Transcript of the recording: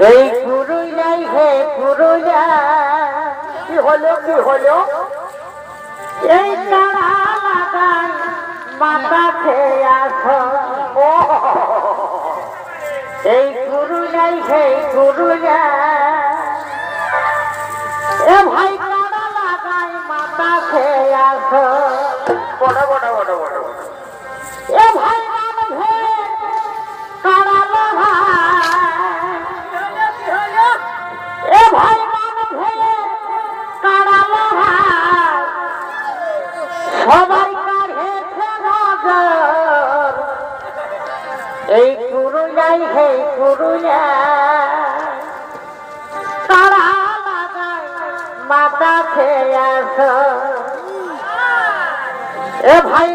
এই পুরুলিয়ায় হে পুরুলিয়া কি হলো কি হলো? এই তারা লাগাই মাথা খেয়ে আসো। এই পুরুলিয়ায় হে পুরুলিয়া এ ভাই তারা লাগাই মাথা খেয়ে আসো। বড় বড় বড় বড় এ ভাই হে তারা এ ভাই সবাই কাঢ়েছে নজর। এই পুরুলিয়ায় হে পুরুলিয়া তারা লাগাই মাথা খেয়ে আসো। এ ভাই